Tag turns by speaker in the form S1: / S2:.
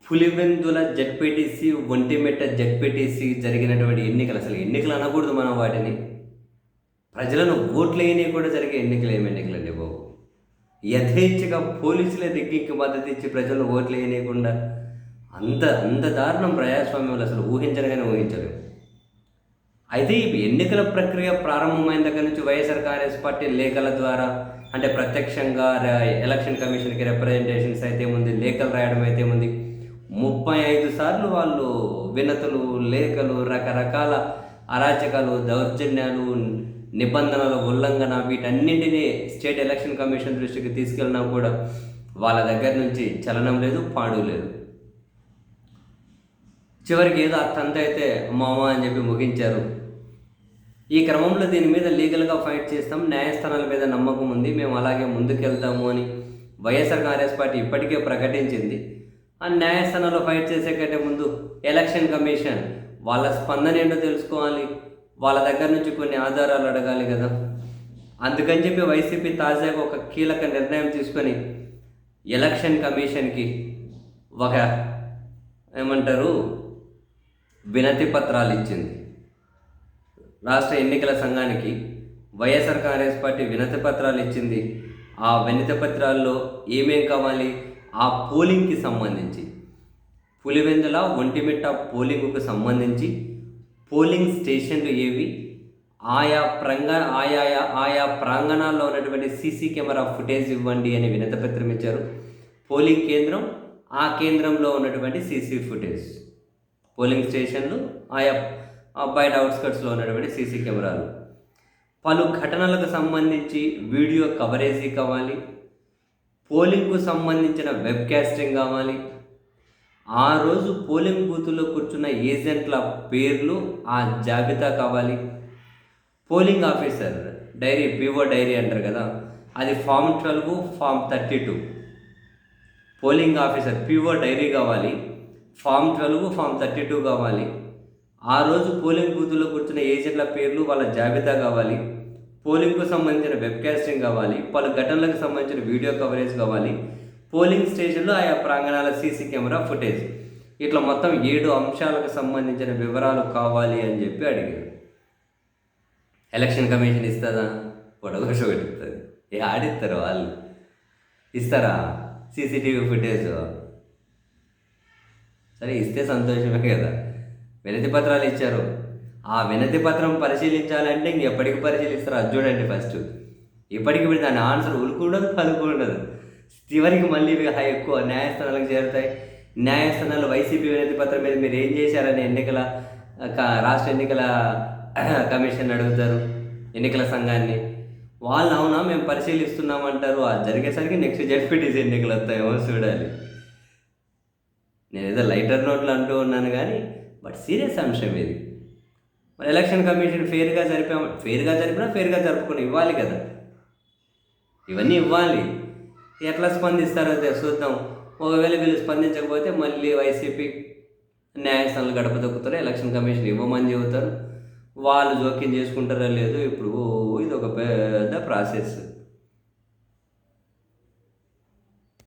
S1: Pulivendula ZPTC, Vontimitta ZPTC జరిగినటువంటి ఎన్నికలు, అసలు ఎన్నికలు అనకూడదు మనం వాటిని. ప్రజలను ఓట్లేయని కూడా జరిగే ఎన్నికలు ఏమి ఎన్నికలండి బాబు. యథేచ్ఛగా పోలీసులే దిగ్గికి మద్దతు ఇచ్చి ప్రజలను ఓట్లేయనీయకుండా అంత అంత దారుణం ప్రజాస్వామ్యంలో అసలు ఊహించగానే ఊహించలేము. అయితే ఈ ఎన్నికల ప్రక్రియ ప్రారంభమైన దగ్గర నుంచి వైఎస్ఆర్ కాంగ్రెస్ పార్టీ లేఖల ద్వారా, అంటే ప్రత్యక్షంగా ఎలక్షన్ కమిషన్కి రిప్రజెంటేషన్స్ అయితే ఉంది, లేఖలు రాయడం అయితే ఉంది. 35 సార్లు వాళ్ళు వినతులు, లేఖలు, రకరకాల అరాచకాలు, దౌర్జన్యాలు, నిబంధనల ఉల్లంఘన, వీటన్నింటినీ స్టేట్ ఎలక్షన్ కమిషన్ దృష్టికి తీసుకెళ్ళినా కూడా వాళ్ళ దగ్గర నుంచి చలనం లేదు, పాడు లేదు. చివరికి ఏదో అత్తంత అయితే మామ అని చెప్పి ముగించారు. ఈ క్రమంలో దీని మీద లీగల్గా ఫైట్ చేస్తాం, న్యాయస్థానాల మీద నమ్మకం ఉంది, మేము అలాగే ముందుకెళ్తాము అని వైఎస్ఆర్ కాంగ్రెస్ పార్టీ ఇప్పటికే ప్రకటించింది. ఆ న్యాయస్థానంలో ఫైట్ చేసే కంటే ముందు ఎలక్షన్ కమిషన్ వాళ్ళ స్పందన ఏంటో తెలుసుకోవాలి, వాళ్ళ దగ్గర నుంచి కొన్ని ఆధారాలు అడగాలి కదా. అందుకని చెప్పి వైసీపీ తాజాగా ఒక కీలక నిర్ణయం తీసుకొని ఎలక్షన్ కమిషన్కి ఒక వినతి పత్రాలు ఇచ్చింది. రాష్ట్ర ఎన్నికల సంఘానికి వైఎస్ఆర్ కాంగ్రెస్ పార్టీ వినతి పత్రాలు ఇచ్చింది. ఆ వినతి పత్రాల్లో ఏమేం కావాలి, ఆ పోలింగ్కి సంబంధించి, పులివెందుల ఒంటిమిట్ట పోలింగ్కు సంబంధించి పోలింగ్ స్టేషన్లు ఏవి, ఆయా ప్రాంగణాల్లో ఉన్నటువంటి సీసీ కెమెరా ఫుటేజ్ ఇవ్వండి అని వినతిపత్రం ఇచ్చారు. పోలింగ్ కేంద్రం, ఆ కేంద్రంలో ఉన్నటువంటి సీసీ ఫుటేజ్, పోలింగ్ స్టేషన్లు, ఆయా బయట అవుట్స్కట్స్లో ఉన్నటువంటి సీసీ కెమెరాలు, పలు ఘటనలకు సంబంధించి వీడియో కవరేజీ కావాలి, పోలింగ్కు సంబంధించిన వెబ్ కాస్టింగ్ కావాలి, ఆ రోజు పోలింగ్ బూతుల్లో కూర్చున్న ఏజెంట్ల పేర్లు, ఆ జాబితా కావాలి, polling officer diary, PO diary అంటారు కదా, అది form 12, form 32. Polling officer PO diary కావాలి, ఫామ్ 12, ఫామ్ 32 కావాలి. ఆ రోజు పోలింగ్ బూతుల్లో కూర్చున్న ఏజెంట్ల పేర్లు, వాళ్ళ జాబితా కావాలి, పోలింగ్కు సంబంధించిన వెబ్ కాస్టింగ్ కావాలి, పలు ఘటనలకు సంబంధించిన వీడియో కవరేజ్ కావాలి, పోలింగ్ స్టేషన్లో ఆయా ప్రాంగణాల సీసీ కెమెరా ఫుటేజ్, ఇట్లా మొత్తం 7 అంశాలకు సంబంధించిన వివరాలు కావాలి అని చెప్పి అడిగారు. ఎలక్షన్ కమిషన్ ఇస్తుందా? పొడగొష పెట్టుతుంది. ఆడిస్తారు వాళ్ళు, ఇస్తారా సీసీటీవీ ఫుటేజ్? సరే, ఇస్తే సంతోషమే కదా. వినతి పత్రాలు ఇచ్చారు, ఆ వినతి పత్రం పరిశీలించాలంటే ఎప్పటికి పరిశీలిస్తారు అది చూడండి. ఫస్ట్ ఇప్పటికి దాని ఆన్సర్ ఉలుకుండదు, పలుకుండదు. చివరికి మళ్ళీ ఎక్కువ న్యాయస్థానాలకు చేరుతాయి. న్యాయస్థానాలు వైసీపీ వినతి పత్రం మీద మీరు ఏం చేశారని రాష్ట్ర ఎన్నికల కమిషన్ అడుగుతారు, ఎన్నికల సంఘాన్ని. వాళ్ళు అవునా మేము పరిశీలిస్తున్నామంటారు. అది జరిగేసరికి నెక్స్ట్ జడ్పీటీసీ ఎన్నికలు వస్తాయేమో చూడాలి. నేను ఏదో లైటర్ నోట్లు అంటూ ఉన్నాను కానీ బట్ సీరియస్ అంశం ఇది. మరి ఎలక్షన్ కమిషన్ ఫేర్గా జరిపినా ఫేర్గా జరుపుకుని ఇవ్వాలి కదా, ఇవన్నీ ఇవ్వాలి. ఎట్లా స్పందిస్తారో చూద్దాం. ఒకవేళ వీళ్ళు స్పందించకపోతే మళ్ళీ వైసీపీ న్యాయస్థానాలు గడప దొక్కుతారు, ఎలక్షన్ కమిషన్ ఇవ్వమని చెబుతారు. వాళ్ళు జోక్యం చేసుకుంటారో లేదో ఇప్పుడు ఇది ఒక పెద్ద ప్రాసెస్.